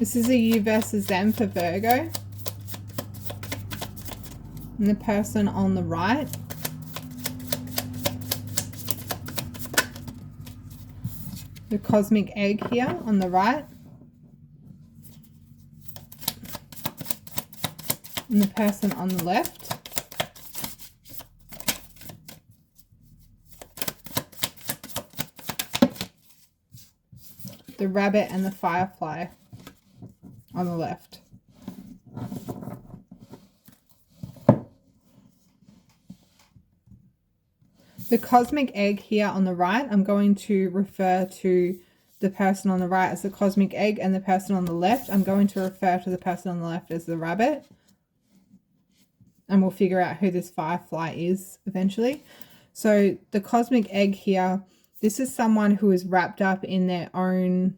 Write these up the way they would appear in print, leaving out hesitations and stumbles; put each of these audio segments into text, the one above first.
This is a you versus them for Virgo. And the person on the right. The cosmic egg here on the right. And the person on the left. The rabbit and the firefly on the left. The cosmic egg here on the right, I'm going to refer to the person on the right as the cosmic egg, and the person on the left, I'm going to refer to the person on the left as the rabbit. And we'll figure out who this firefly is eventually. So the cosmic egg here, this is someone who is wrapped up in their own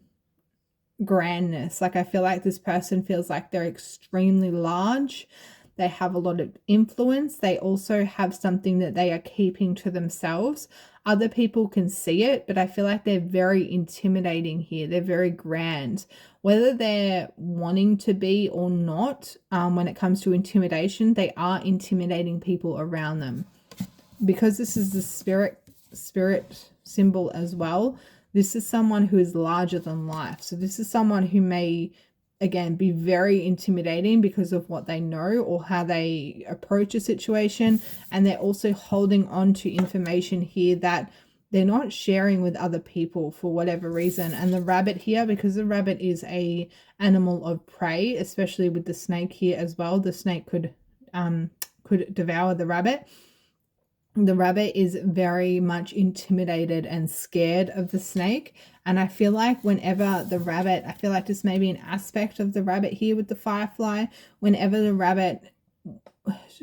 grandness. Like I feel like this person feels like they're extremely large. They have a lot of influence. They also have something that they are keeping to themselves. Other people can see it, but I feel like they're very intimidating here. They're very grand. Whether they're wanting to be or not, when it comes to intimidation, they are intimidating people around them. Because this is the spirit symbol as well, this is someone who is larger than life. So this is someone who may, again, be very intimidating because of what they know or how they approach a situation. And they're also holding on to information here that they're not sharing with other people for whatever reason. And the rabbit here, because the rabbit is a animal of prey, especially with the snake here as well, the snake could devour the rabbit. The rabbit is very much intimidated and scared of the snake. And I feel like whenever the rabbit, I feel like this may be an aspect of the rabbit here with the firefly, whenever the rabbit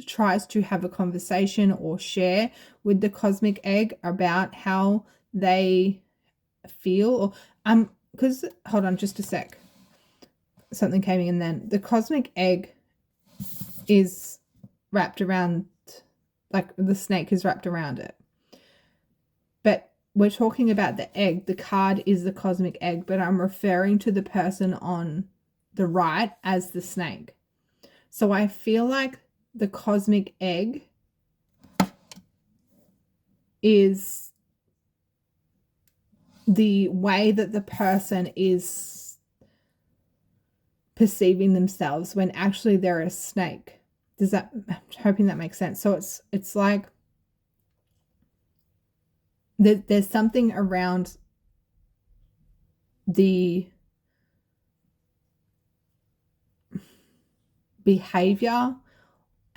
tries to have a conversation or share with the cosmic egg about how they feel, or because hold on just a sec, something came in then. The cosmic egg is wrapped around, like the snake is wrapped around it, but we're talking about the egg. The card is the cosmic egg, but I'm referring to the person on the right as the snake. So I feel like the cosmic egg is the way that the person is perceiving themselves when actually they're a snake. I'm hoping that makes sense. So it's like there's something around the behavior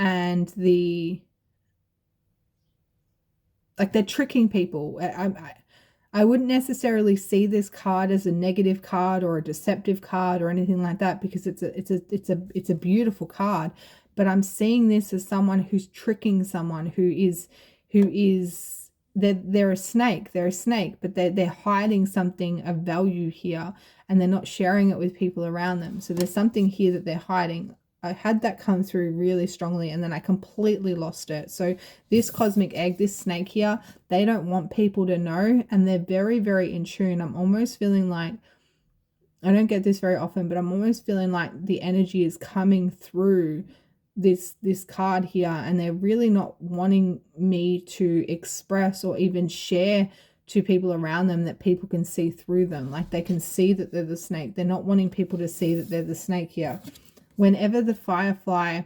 and like they're tricking people. I wouldn't necessarily see this card as a negative card or a deceptive card or anything like that, because it's a beautiful card. But I'm seeing this as someone who's tricking someone who is they're a snake. They're a snake, but they're hiding something of value here, and they're not sharing it with people around them. So there's something here that they're hiding. I had that come through really strongly, and then I completely lost it. So this cosmic egg, this snake here, they don't want people to know, and they're very, very in tune. I'm almost feeling like, I don't get this very often, but I'm almost feeling like the energy is coming through this card here, and they're really not wanting me to express or even share to people around them that people can see through them. Like they can see that they're the snake. They're not wanting people to see that they're the snake here. Whenever the firefly,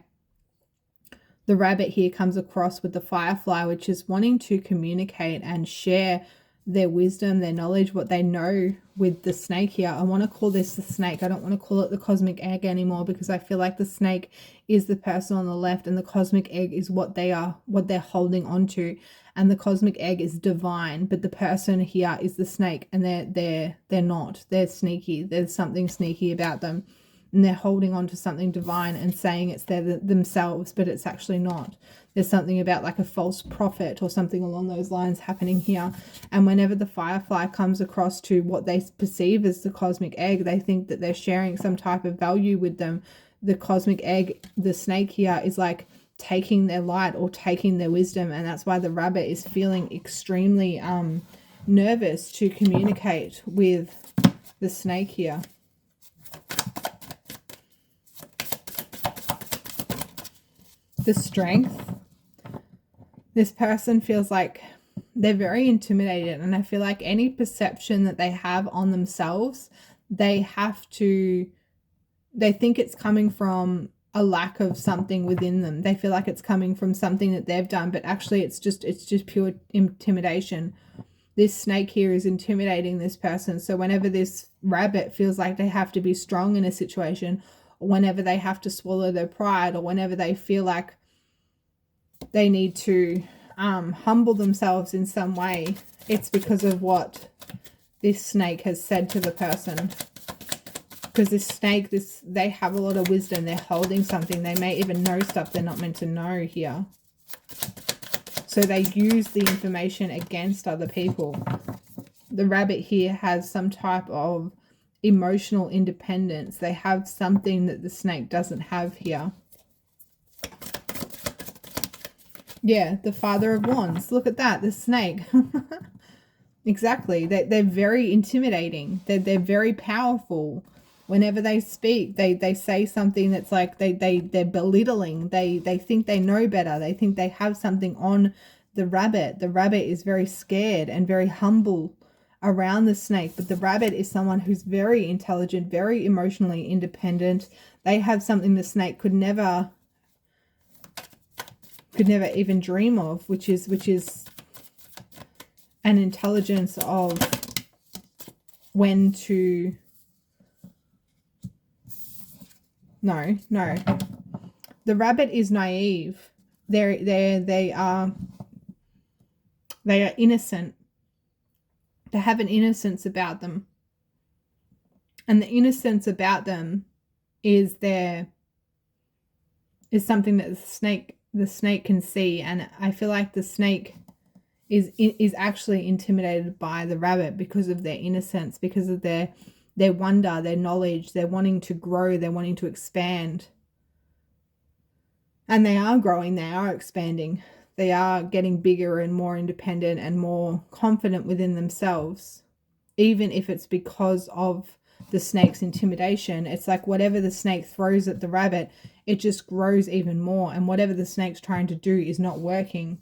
the rabbit here comes across with the firefly, which is wanting to communicate and share their wisdom, their knowledge, what they know with the snake here. I want to call this the snake. I don't want to call it the cosmic egg anymore, because I feel like the snake is the person on the left, and the cosmic egg is what they're holding on to. And the cosmic egg is divine, but the person here is the snake, and they're not. They're sneaky. There's something sneaky about them. And they're holding on to something divine and saying it's themselves, but it's actually not. There's something about like a false prophet or something along those lines happening here. And whenever the firefly comes across to what they perceive as the cosmic egg, they think that they're sharing some type of value with them. The cosmic egg, the snake here, is like taking their light or taking their wisdom. And that's why the rabbit is feeling extremely nervous to communicate with the snake here. the strength. This person feels like they're very intimidated, and I feel like any perception that they have on themselves, they think it's coming from a lack of something within them. They feel like it's coming from something that they've done, but actually it's just pure intimidation. This snake here is intimidating this person. So whenever this rabbit feels like they have to be strong in a situation, or whenever they have to swallow their pride, or whenever they feel like they need to humble themselves in some way, it's because of what this snake has said to the person. Because this snake, they have a lot of wisdom. They're holding something. They may even know stuff they're not meant to know here. So they use the information against other people. The rabbit here has some type of emotional independence. They have something that the snake doesn't have here. Yeah, the Father of Wands. Look at that, the snake. Exactly. They're very intimidating. They're very powerful. Whenever they speak, they say something that's like they're belittling. They think they know better. They think they have something on the rabbit. The rabbit is very scared and very humble around the snake. But the rabbit is someone who's very intelligent, very emotionally independent. They have something the snake could never even dream of, which is an intelligence of when to... No. The rabbit is naive. They are innocent. They have an innocence about them. And the innocence about them is something that the snake can see. And I feel like the snake is actually intimidated by the rabbit because of their innocence, because of their wonder, their knowledge. They're wanting to grow, they're wanting to expand. And they are growing, they are expanding. They are getting bigger and more independent and more confident within themselves. Even if it's because of the snake's intimidation, it's like whatever the snake throws at the rabbit, it just grows even more. And whatever the snake's trying to do is not working.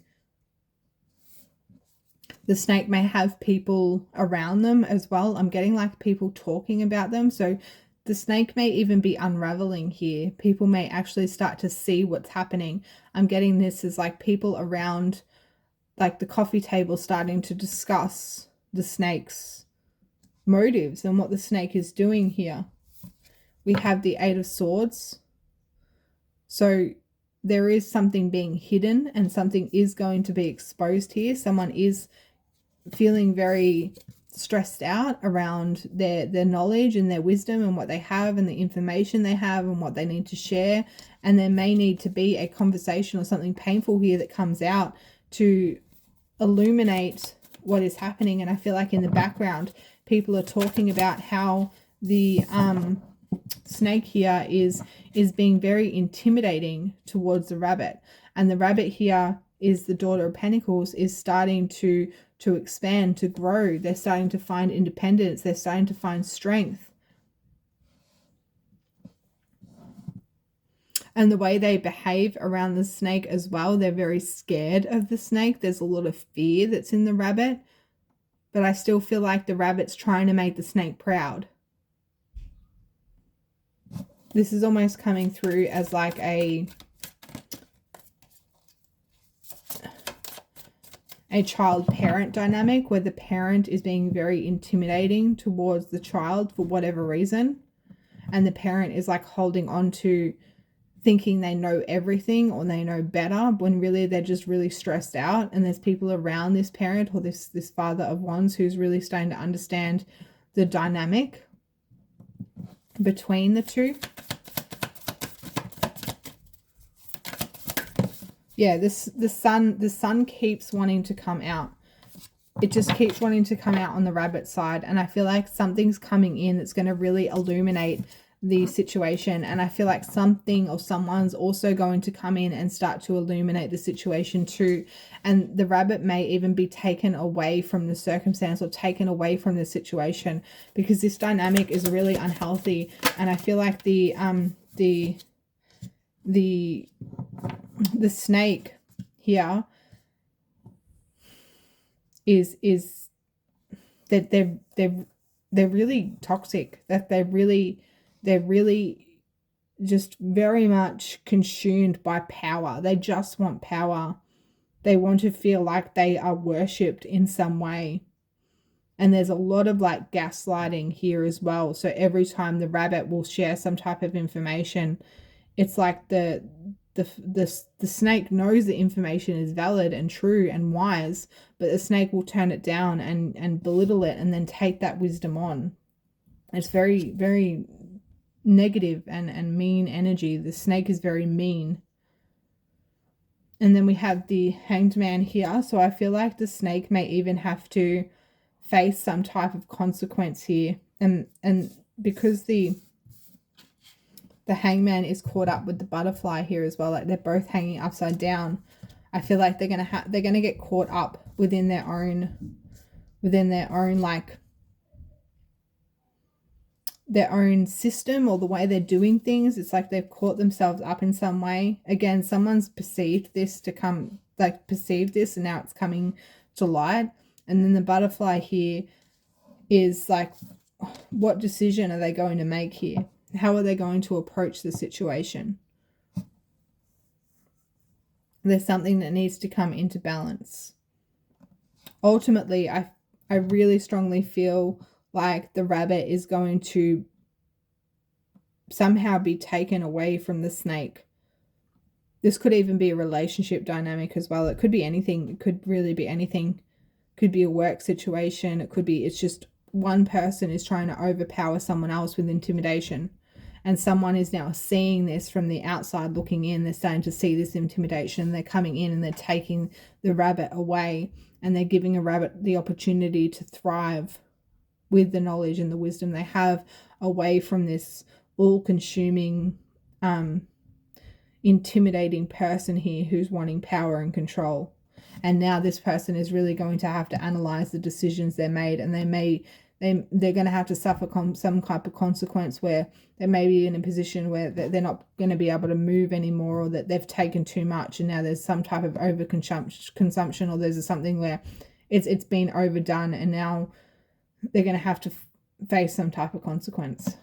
The snake may have people around them as well. I'm getting like people talking about them. So the snake may even be unraveling here. People may actually start to see what's happening. I'm getting this as like people around like the coffee table starting to discuss the snake's motives and what the snake is doing here. We have the Eight of Swords. So there is something being hidden and something is going to be exposed here. Someone is feeling very stressed out around their knowledge and their wisdom and what they have and the information they have and what they need to share. And there may need to be a conversation or something painful here that comes out to illuminate what is happening. And I feel like in the background, people are talking about how the snake here is being very intimidating towards the rabbit. And the rabbit here is the Daughter of Pentacles, is starting to expand, to grow. They're starting to find independence. They're starting to find strength. And the way they behave around the snake as well, they're very scared of the snake. There's a lot of fear that's in the rabbit. But I still feel like the rabbit's trying to make the snake proud. This is almost coming through as like a child-parent dynamic where the parent is being very intimidating towards the child for whatever reason. And the parent is like holding on to thinking they know everything or they know better when really they're just really stressed out. And there's people around this parent or this Father of Wands who's really starting to understand the dynamic between the two. Yeah, the sun keeps wanting to come out. It just keeps wanting to come out on the rabbit side. And I feel like something's coming in that's going to really illuminate the situation. And I feel like something or someone's also going to come in and start to illuminate the situation too. And the rabbit may even be taken away from the circumstance or taken away from the situation, because this dynamic is really unhealthy. And I feel like the the snake here is that they're really toxic, that they're really just very much consumed by power. They just want power. They want to feel like they are worshipped in some way. And there's a lot of like gaslighting here as well. So every time the rabbit will share some type of information, it's like the snake knows the information is valid and true and wise, but the snake will turn it down and belittle it and then take that wisdom on. It's very, very negative and mean energy. The snake is very mean. And then we have the Hanged Man here. So I feel like the snake may even have to face some type of consequence here. And because the Hangman is caught up with the butterfly here as well, like they're both hanging upside down, I feel like they're gonna get caught up within their own like their own system or the way they're doing things. It's like they've caught themselves up in some way. Again, someone's perceived this and now it's coming to light. And then the butterfly here is like, what decision are they going to make here? How are they going to approach the situation? There's something that needs to come into balance. Ultimately, I really strongly feel like the rabbit is going to somehow be taken away from the snake. This could even be a relationship dynamic as well. It could be anything. It could really be anything. It could be a work situation. It could be, it's just one person is trying to overpower someone else with intimidation. And someone is now seeing this from the outside looking in. They're starting to see this intimidation. They're coming in and they're taking the rabbit away. And they're giving a rabbit the opportunity to thrive with the knowledge and the wisdom they have, away from this all-consuming, intimidating person here who's wanting power and control. And now this person is really going to have to analyze the decisions they made, and they're going to have to suffer some type of consequence where they may be in a position where they're not going to be able to move anymore, or that they've taken too much and now there's some type of overconsumption, or there's something where it's been overdone and now they're going to have to face some type of consequence.